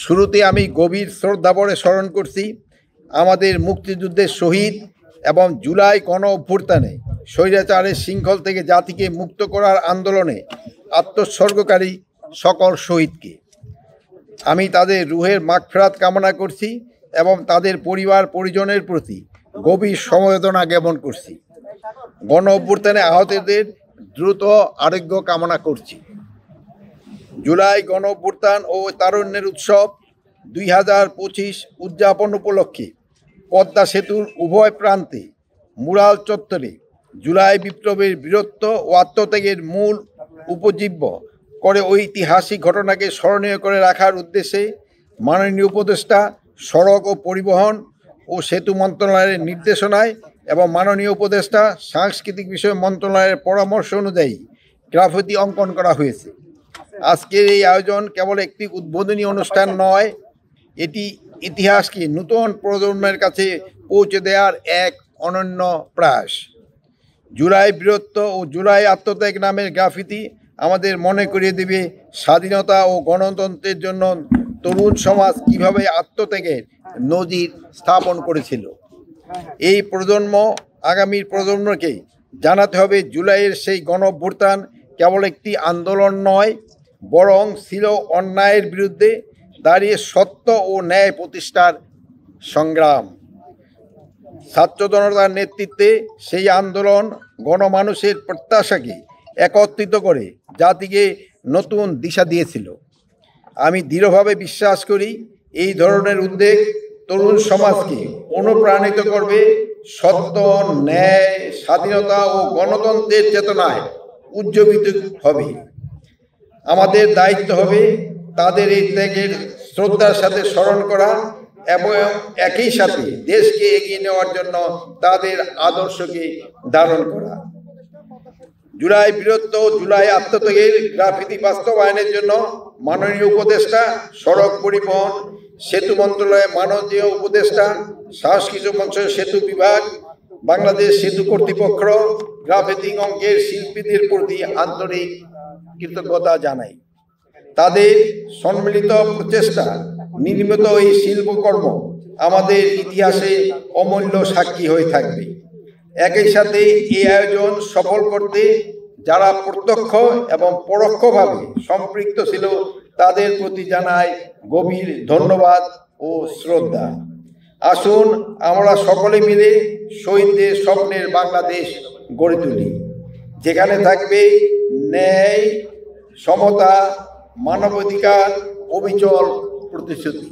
শুরুতে আমি গভীর শ্রদ্ধাভরে স্মরণ করছি আমাদের মুক্তিযুদ্ধের শহীদ এবং জুলাই গণ অভ্যুত্থানে স্বৈরাচারের শৃঙ্খল থেকে জাতিকে মুক্ত করার আন্দোলনে আত্মোৎসর্গকারী সকল শহীদকে। আমি তাদের রুহের মাগফিরাত কামনা করছি এবং তাদের পরিবার পরিজনের প্রতি গভীর সমবেদনা জ্ঞাপন করছি। গণ অভ্যুত্থানে আহতদের দ্রুত আরোগ্য কামনা করছি। জুলাই গণ অভ্যুত্থান ও তারুণ্যের উৎসব 2025 উদযাপন উপলক্ষে পদ্মা সেতুর উভয় প্রান্তে মুরাল চত্বরে জুলাই বিপ্লবের বীরত্ব ও আত্মত্যাগের মূল উপজীব্য করে ঐতিহাসিক ঘটনাকে স্মরণীয় করে রাখার উদ্দেশ্যে মাননীয় উপদেষ্টা সড়ক ও পরিবহন ও সেতু মন্ত্রণালয়ের নির্দেশনায় এবং মাননীয় উপদেষ্টা সাংস্কৃতিক বিষয় মন্ত্রণালয়ের পরামর্শ অনুযায়ী গ্রাফিতি অঙ্কন করা হয়েছে। আজকের এই আয়োজন কেবল একটি উদ্বোধনী অনুষ্ঠান নয়, এটি ইতিহাসকে নতুন প্রজন্মের কাছে পৌঁছে দেওয়ার এক অনন্য প্রয়াস। জুলাই বীরত্ব ও জুলাই আত্মত্যাগ নামের গ্রাফিতি আমাদের মনে করিয়ে দেবে স্বাধীনতা ও গণতন্ত্রের জন্য তরুণ সমাজ কীভাবে আত্মত্যাগের নজির স্থাপন করেছিল। এই প্রজন্ম আগামীর প্রজন্মকে জানাতে হবে জুলাইয়ের সেই গণ অভ্যুত্থান কেবল একটি আন্দোলন নয়, বরং ছিল অন্যায়ের বিরুদ্ধে দাঁড়িয়ে সত্য ও ন্যায় প্রতিষ্ঠার সংগ্রাম। ছাত্র জনতার নেতৃত্বে সেই আন্দোলন গণমানুষের প্রত্যাশাকে একত্রিত করে জাতিকে নতুন দিশা দিয়েছিল। আমি দৃঢ়ভাবে বিশ্বাস করি এই ধরনের উদ্যোগ তরুণ সমাজকে অনুপ্রাণিত করবে, সত্য, ন্যায়, স্বাধীনতা ও গণতন্ত্রের চেতনায় উজ্জীবিত হবে। আমাদের দায়িত্ব হবে তাদের এই ত্যাগের শ্রদ্ধার সাথে স্মরণ করা এবং একই সাথে দেশকে এগিয়ে নেওয়ার জন্য তাদের আদর্শকে ধারণ করা। জুলাই বীরত্ব, জুলাই আত্মত্যাগের গ্রাফিতি বাস্তবায়নের জন্য মাননীয় উপদেষ্টা সড়ক পরিবহন সেতু মন্ত্রণালয়ের মাননীয় উপদেষ্টা সাংস্কৃতিক মন্ত্রণালয়ের সেতু বিভাগ, বাংলাদেশ সেতু কর্তৃপক্ষ, গ্রাফিতি অঙ্কের শিল্পীদের প্রতি আন্তরিক কৃতজ্ঞতা জানাই। তাদের সম্মিলিত প্রচেষ্টা নির্মিত এই শিল্পকর্ম আমাদের ইতিহাসে অমূল্য সাক্ষী হয়ে থাকবে। একই সাথে এই আয়োজন সফল করতে যারা প্রত্যক্ষ এবং পরোক্ষভাবে সম্পৃক্ত ছিল তাদের প্রতি জানাই গভীর ধন্যবাদ ও শ্রদ্ধা। আসুন আমরা সকলে মিলে শহীদদের স্বপ্নের বাংলাদেশ গড়ে তুলি, যেখানে থাকবে ন্যায়, সমতা, মানবাধিকার, অবিচল প্রতিশ্রুতি।